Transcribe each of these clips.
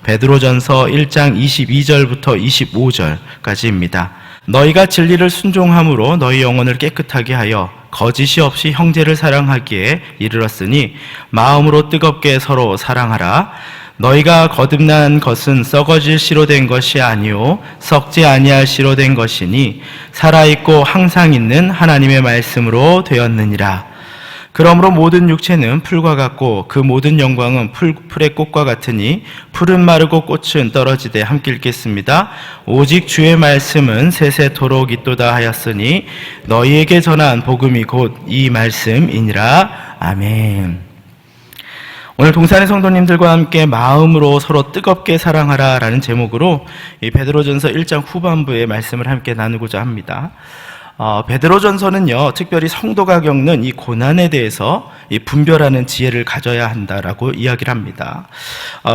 베드로전서 1장 22절부터 25절까지입니다. 너희가 진리를 순종함으로 너희 영혼을 깨끗하게 하여 거짓이 없이 형제를 사랑하기에 이르렀으니 마음으로 뜨겁게 서로 사랑하라. 너희가 거듭난 것은 썩어질 씨로 된 것이 아니요 썩지 아니할 씨로 된 것이니 살아있고 항상 있는 하나님의 말씀으로 되었느니라. 그러므로 모든 육체는 풀과 같고 그 모든 영광은 풀의 꽃과 같으니 풀은 마르고 꽃은 떨어지되 함께 읽겠습니다. 오직 주의 말씀은 세세토록 있도다 하였으니 너희에게 전한 복음이 곧 이 말씀이니라. 아멘. 오늘 동산의 성도님들과 함께 마음으로 서로 뜨겁게 사랑하라 라는 제목으로 이 베드로전서 1장 후반부의 말씀을 함께 나누고자 합니다. 베드로전서는요, 특별히 성도가 겪는 이 고난에 대해서 이 분별하는 지혜를 가져야 한다라고 이야기를 합니다.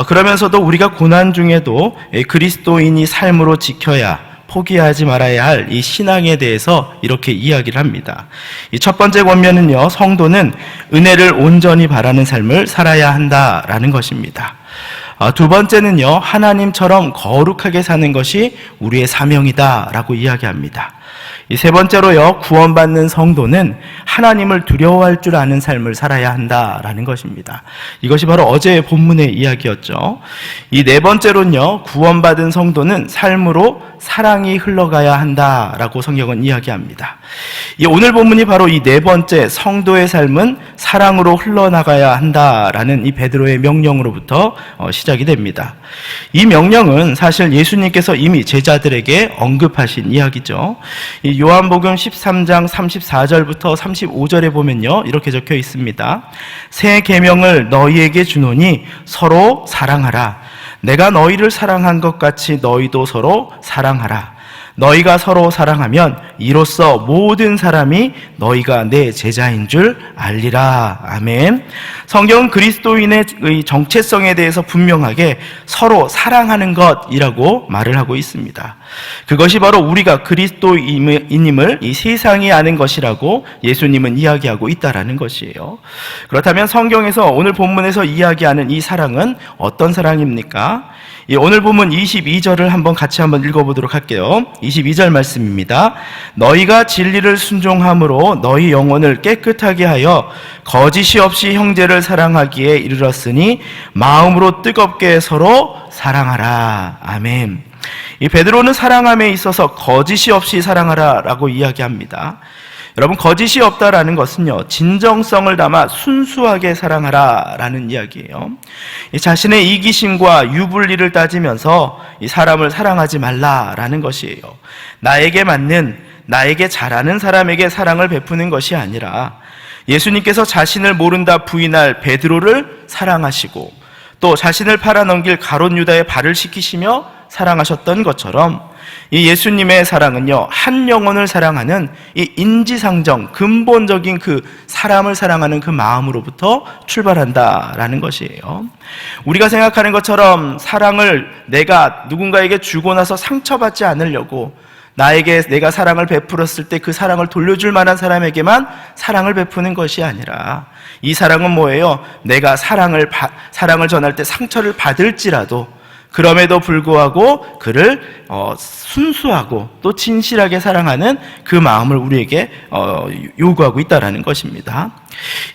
그러면서도 우리가 고난 중에도 그리스도인이 삶으로 지켜야 포기하지 말아야 할 이 신앙에 대해서 이렇게 이야기를 합니다. 이 첫 번째 권면은요, 성도는 은혜를 온전히 바라는 삶을 살아야 한다라는 것입니다. 두 번째는요, 하나님처럼 거룩하게 사는 것이 우리의 사명이다라고 이야기합니다. 이 세 번째로요, 구원받는 성도는 하나님을 두려워할 줄 아는 삶을 살아야 한다라는 것입니다. 이것이 바로 어제의 본문의 이야기였죠. 이 네 번째로는요, 구원받은 성도는 삶으로 사랑이 흘러가야 한다라고 성경은 이야기합니다. 이 오늘 본문이 바로 이 네 번째 성도의 삶은 사랑으로 흘러나가야 한다라는 이 베드로의 명령으로부터 시작이 됩니다. 이 명령은 사실 예수님께서 이미 제자들에게 언급하신 이야기죠. 이 요한복음 13장 34절부터 35절에 보면요, 이렇게 적혀 있습니다. 새 계명을 너희에게 주노니 서로 사랑하라. 내가 너희를 사랑한 것 같이 너희도 서로 사랑하라. 너희가 서로 사랑하면 이로써 모든 사람이 너희가 내 제자인 줄 알리라. 아멘. 성경은 그리스도인의 정체성에 대해서 분명하게 서로 사랑하는 것이라고 말을 하고 있습니다. 그것이 바로 우리가 그리스도인임을 이 세상이 아는 것이라고 예수님은 이야기하고 있다라는 것이에요. 그렇다면 성경에서 오늘 본문에서 이야기하는 이 사랑은 어떤 사랑입니까? 오늘 본문 22절을 같이 한번 읽어보도록 할게요. 22절 말씀입니다. 너희가 진리를 순종함으로 너희 영혼을 깨끗하게 하여 거짓이 없이 형제를 사랑하기에 이르렀으니 마음으로 뜨겁게 서로 사랑하라. 아멘. 이 베드로는 사랑함에 있어서 거짓이 없이 사랑하라라고 이야기합니다. 여러분, 거짓이 없다라는 것은요, 진정성을 담아 순수하게 사랑하라라는 이야기예요. 자신의 이기심과 유불리를 따지면서 이 사람을 사랑하지 말라라는 것이에요. 나에게 맞는, 나에게 잘하는 사람에게 사랑을 베푸는 것이 아니라 예수님께서 자신을 모른다 부인할 베드로를 사랑하시고 또 자신을 팔아넘길 가룟 유다의 발을 씻기시며 사랑하셨던 것처럼 이 예수님의 사랑은요, 한 영혼을 사랑하는 이 인지상정, 근본적인 그 사람을 사랑하는 그 마음으로부터 출발한다라는 것이에요. 우리가 생각하는 것처럼 사랑을 내가 누군가에게 주고 나서 상처받지 않으려고 내가 사랑을 베풀었을 때 그 사랑을 돌려줄 만한 사람에게만 사랑을 베푸는 것이 아니라 이 사랑은 뭐예요? 내가 사랑을 전할 때 상처를 받을지라도 그럼에도 불구하고 그를 순수하고 또 진실하게 사랑하는 그 마음을 우리에게 요구하고 있다는 것입니다.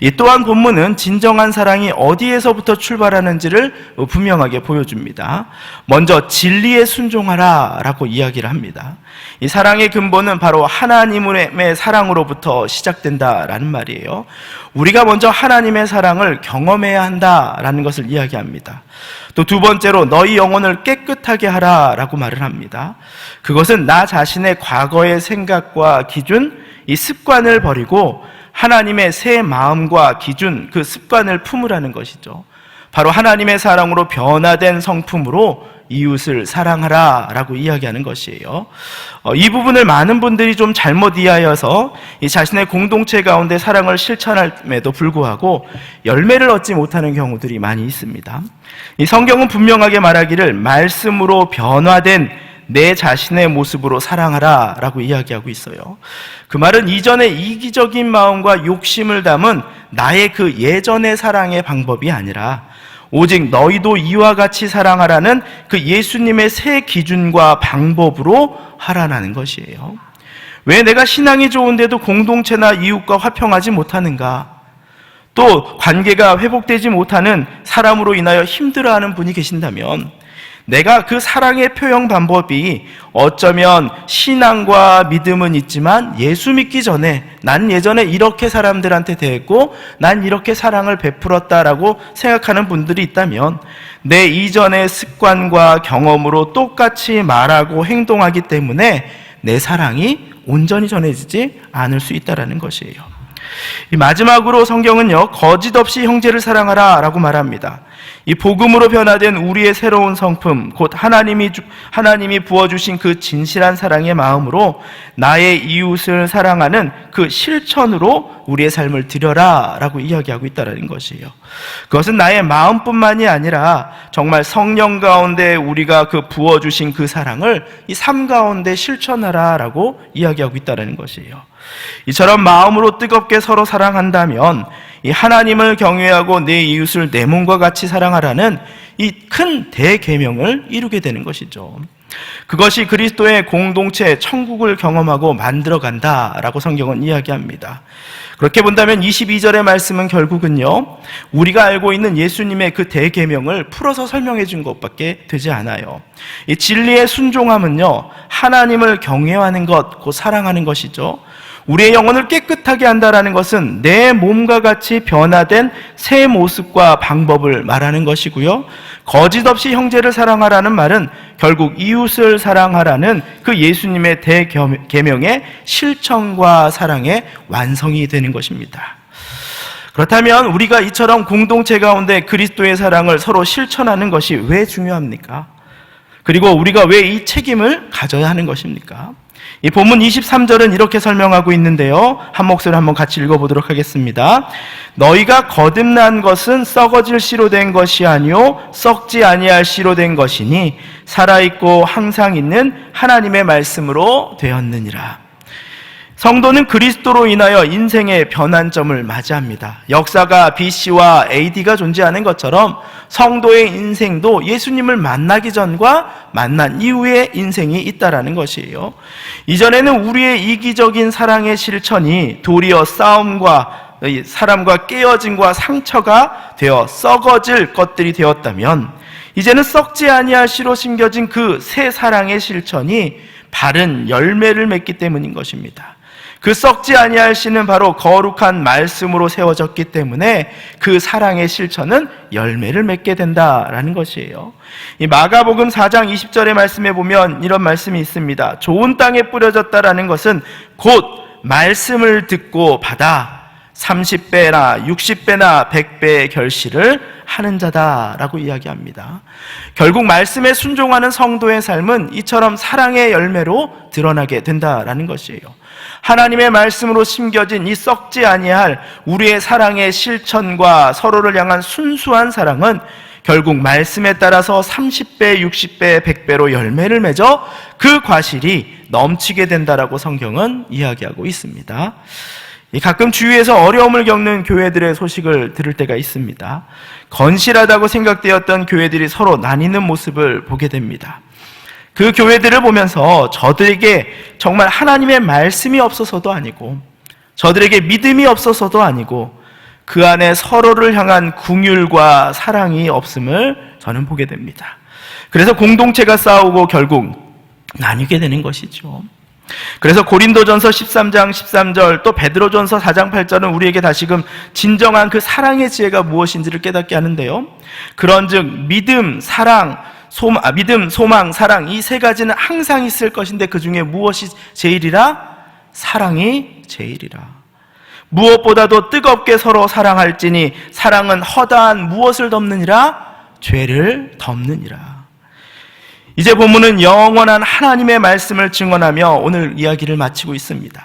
이 또한 본문은 진정한 사랑이 어디에서부터 출발하는지를 분명하게 보여줍니다. 먼저 진리에 순종하라 라고 이야기를 합니다. 이 사랑의 근본은 바로 하나님의 사랑으로부터 시작된다라는 말이에요. 우리가 먼저 하나님의 사랑을 경험해야 한다라는 것을 이야기합니다. 또 두 번째로 너희 영혼을 깨끗하게 하라라고 말을 합니다. 그것은 나 자신의 과거의 생각과 기준, 이 습관을 버리고 하나님의 새 마음과 기준, 그 습관을 품으라는 것이죠. 바로 하나님의 사랑으로 변화된 성품으로 이웃을 사랑하라 라고 이야기하는 것이에요. 이 부분을 많은 분들이 좀 잘못 이해하여서 이 자신의 공동체 가운데 사랑을 실천함에도 불구하고 열매를 얻지 못하는 경우들이 많이 있습니다. 이 성경은 분명하게 말하기를 말씀으로 변화된 내 자신의 모습으로 사랑하라 라고 이야기하고 있어요. 그 말은 이전의 이기적인 마음과 욕심을 담은 나의 그 예전의 사랑의 방법이 아니라 오직 너희도 이와 같이 사랑하라는 그 예수님의 새 기준과 방법으로 하라는 것이에요. 왜 내가 신앙이 좋은데도 공동체나 이웃과 화평하지 못하는가? 또 관계가 회복되지 못하는 사람으로 인하여 힘들어하는 분이 계신다면 내가 그 사랑의 표현 방법이 어쩌면 신앙과 믿음은 있지만 예수 믿기 전에 난 예전에 이렇게 사람들한테 대했고 난 이렇게 사랑을 베풀었다라고 생각하는 분들이 있다면 내 이전의 습관과 경험으로 똑같이 말하고 행동하기 때문에 내 사랑이 온전히 전해지지 않을 수 있다는 것이에요. 마지막으로 성경은요, 거짓 없이 형제를 사랑하라 라고 말합니다. 이 복음으로 변화된 우리의 새로운 성품, 곧 하나님이 부어주신 그 진실한 사랑의 마음으로 나의 이웃을 사랑하는 그 실천으로 우리의 삶을 드려라 라고 이야기하고 있다는 것이에요. 그것은 나의 마음뿐만이 아니라 정말 성령 가운데 우리가 그 부어주신 그 사랑을 이 삶 가운데 실천하라 라고 이야기하고 있다는 것이에요. 이처럼 마음으로 뜨겁게 서로 사랑한다면 이 하나님을 경외하고 내 이웃을 내 몸과 같이 사랑하라는 이 큰 대계명을 이루게 되는 것이죠. 그것이 그리스도의 공동체 천국을 경험하고 만들어간다라고 성경은 이야기합니다. 그렇게 본다면 22절의 말씀은 결국은요, 우리가 알고 있는 예수님의 그 대계명을 풀어서 설명해 준 것밖에 되지 않아요. 이 진리의 순종함은요, 하나님을 경외하는 것, 곧 사랑하는 것이죠. 우리의 영혼을 깨끗하게 한다는 것은 내 몸과 같이 변화된 새 모습과 방법을 말하는 것이고요. 거짓 없이 형제를 사랑하라는 말은 결국 이웃을 사랑하라는 그 예수님의 대계명의 실천과 사랑의 완성이 되는 것입니다. 그렇다면 우리가 이처럼 공동체 가운데 그리스도의 사랑을 서로 실천하는 것이 왜 중요합니까? 그리고 우리가 왜 이 책임을 가져야 하는 것입니까? 이 본문 23절은 이렇게 설명하고 있는데요, 한 목소리 한번 같이 읽어보도록 하겠습니다. 너희가 거듭난 것은 썩어질 씨로 된 것이 아니요 썩지 아니할 씨로 된 것이니 살아있고 항상 있는 하나님의 말씀으로 되었느니라. 성도는 그리스도로 인하여 인생의 변환점을 맞이합니다. 역사가 BC와 AD가 존재하는 것처럼 성도의 인생도 예수님을 만나기 전과 만난 이후의 인생이 있다라는 것이에요. 이전에는 우리의 이기적인 사랑의 실천이 도리어 싸움과 사람과 깨어짐과 상처가 되어 썩어질 것들이 되었다면 이제는 썩지 아니할 씨로 심겨진 그 새 사랑의 실천이 바른 열매를 맺기 때문인 것입니다. 그 썩지 아니할 씨는 바로 거룩한 말씀으로 세워졌기 때문에 그 사랑의 실천은 열매를 맺게 된다라는 것이에요. 이 마가복음 4장 20절의 말씀에 보면 이런 말씀이 있습니다. 좋은 땅에 뿌려졌다라는 것은 곧 말씀을 듣고 받아 30배나 60배나 100배의 결실을 하는 자다라고 이야기합니다. 결국 말씀에 순종하는 성도의 삶은 이처럼 사랑의 열매로 드러나게 된다라는 것이에요. 하나님의 말씀으로 심겨진 이 썩지 아니할 우리의 사랑의 실천과 서로를 향한 순수한 사랑은 결국 말씀에 따라서 30배, 60배, 100배로 열매를 맺어 그 과실이 넘치게 된다라고 성경은 이야기하고 있습니다. 가끔 주위에서 어려움을 겪는 교회들의 소식을 들을 때가 있습니다. 건실하다고 생각되었던 교회들이 서로 나뉘는 모습을 보게 됩니다. 그 교회들을 보면서 저들에게 정말 하나님의 말씀이 없어서도 아니고 저들에게 믿음이 없어서도 아니고 그 안에 서로를 향한 긍휼과 사랑이 없음을 저는 보게 됩니다. 그래서 공동체가 싸우고 결국 나뉘게 되는 것이죠. 그래서 고린도전서 13장 13절 또 베드로전서 4장 8절은 우리에게 다시금 진정한 그 사랑의 지혜가 무엇인지를 깨닫게 하는데요, 그런즉 믿음, 소망, 사랑 이 세 가지는 항상 있을 것인데 그 중에 무엇이 제일이라? 사랑이 제일이라. 무엇보다도 뜨겁게 서로 사랑할지니 사랑은 허다한 무엇을 덮느니라? 죄를 덮느니라. 이제 본문은 영원한 하나님의 말씀을 증언하며 오늘 이야기를 마치고 있습니다.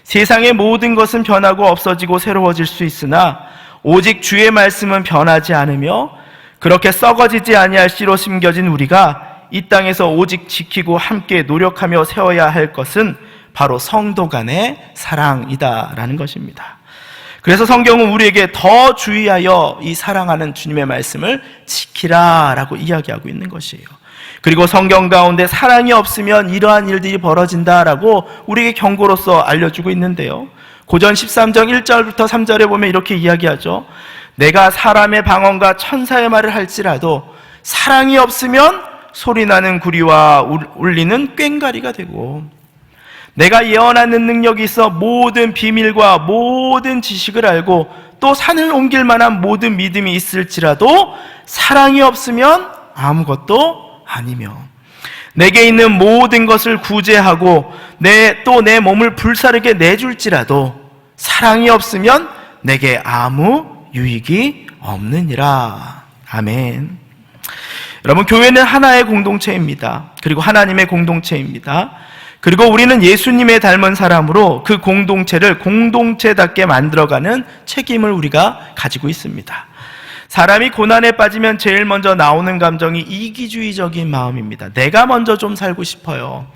세상의 모든 것은 변하고 없어지고 새로워질 수 있으나 오직 주의 말씀은 변하지 않으며 그렇게 썩어지지 아니할 씨로 심겨진 우리가 이 땅에서 오직 지키고 함께 노력하며 세워야 할 것은 바로 성도 간의 사랑이다라는 것입니다. 그래서 성경은 우리에게 더 주의하여 이 사랑하는 주님의 말씀을 지키라 라고 이야기하고 있는 것이에요. 그리고 성경 가운데 사랑이 없으면 이러한 일들이 벌어진다라고 우리에게 경고로서 알려주고 있는데요. 고전 13장 1절부터 3절에 보면 이렇게 이야기하죠. 내가 사람의 방언과 천사의 말을 할지라도 사랑이 없으면 소리나는 구리와 울리는 꽹과리가 되고, 내가 예언하는 능력이 있어 모든 비밀과 모든 지식을 알고 또 산을 옮길 만한 모든 믿음이 있을지라도 사랑이 없으면 아무것도 아니며, 내게 있는 모든 것을 구제하고 또 내 몸을 불사르게 내줄지라도 사랑이 없으면 내게 아무 유익이 없느니라. 아멘. 여러분, 교회는 하나의 공동체입니다. 그리고 하나님의 공동체입니다. 그리고 우리는 예수님의 닮은 사람으로 그 공동체를 공동체답게 만들어가는 책임을 우리가 가지고 있습니다. 사람이 고난에 빠지면 제일 먼저 나오는 감정이 이기주의적인 마음입니다. 내가 먼저 좀 살고 싶어요.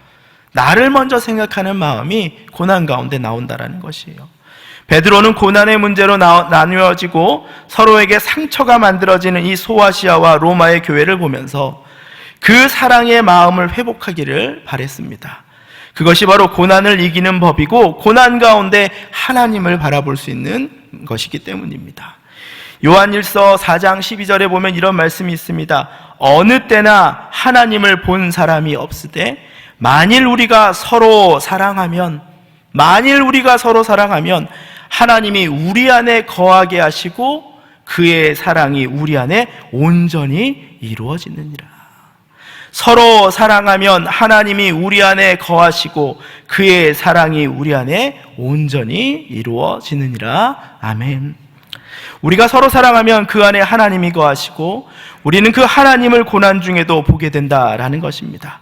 나를 먼저 생각하는 마음이 고난 가운데 나온다라는 것이에요. 베드로는 고난의 문제로 나누어지고 서로에게 상처가 만들어지는 이 소아시아와 로마의 교회를 보면서 그 사랑의 마음을 회복하기를 바랬습니다. 그것이 바로 고난을 이기는 법이고 고난 가운데 하나님을 바라볼 수 있는 것이기 때문입니다. 요한일서 4장 12절에 보면 이런 말씀이 있습니다. 어느 때나 하나님을 본 사람이 없으되 만일 우리가 서로 사랑하면 하나님이 우리 안에 거하게 하시고 그의 사랑이 우리 안에 온전히 이루어지느니라. 서로 사랑하면 하나님이 우리 안에 거하시고 그의 사랑이 우리 안에 온전히 이루어지느니라. 아멘. 우리가 서로 사랑하면 그 안에 하나님이 거하시고 우리는 그 하나님을 고난 중에도 보게 된다라는 것입니다.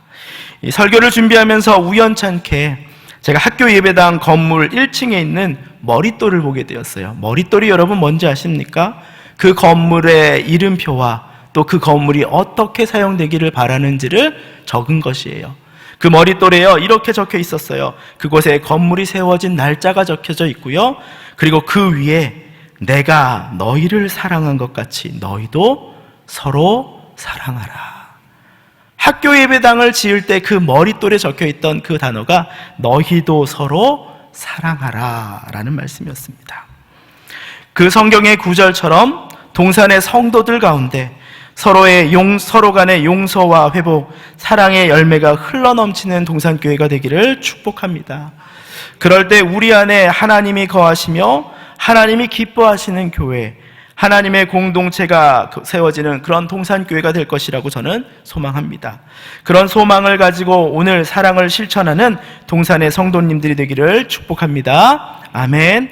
이 설교를 준비하면서 우연찮게 제가 학교 예배당 건물 1층에 있는 머릿돌을 보게 되었어요. 머릿돌이 여러분 뭔지 아십니까? 그 건물의 이름표와 또 그 건물이 어떻게 사용되기를 바라는지를 적은 것이에요. 그 머릿돌에요, 이렇게 적혀 있었어요. 그곳에 건물이 세워진 날짜가 적혀져 있고요. 그리고 그 위에 내가 너희를 사랑한 것 같이 너희도 서로 사랑하라. 학교 예배당을 지을 때 그 머릿돌에 적혀 있던 그 단어가 너희도 서로 사랑하라 라는 말씀이었습니다. 그 성경의 구절처럼 동산의 성도들 가운데 서로 간의 용서와 회복, 사랑의 열매가 흘러넘치는 동산교회가 되기를 축복합니다. 그럴 때 우리 안에 하나님이 거하시며 하나님이 기뻐하시는 교회, 하나님의 공동체가 세워지는 그런 동산교회가 될 것이라고 저는 소망합니다. 그런 소망을 가지고 오늘 사랑을 실천하는 동산의 성도님들이 되기를 축복합니다. 아멘.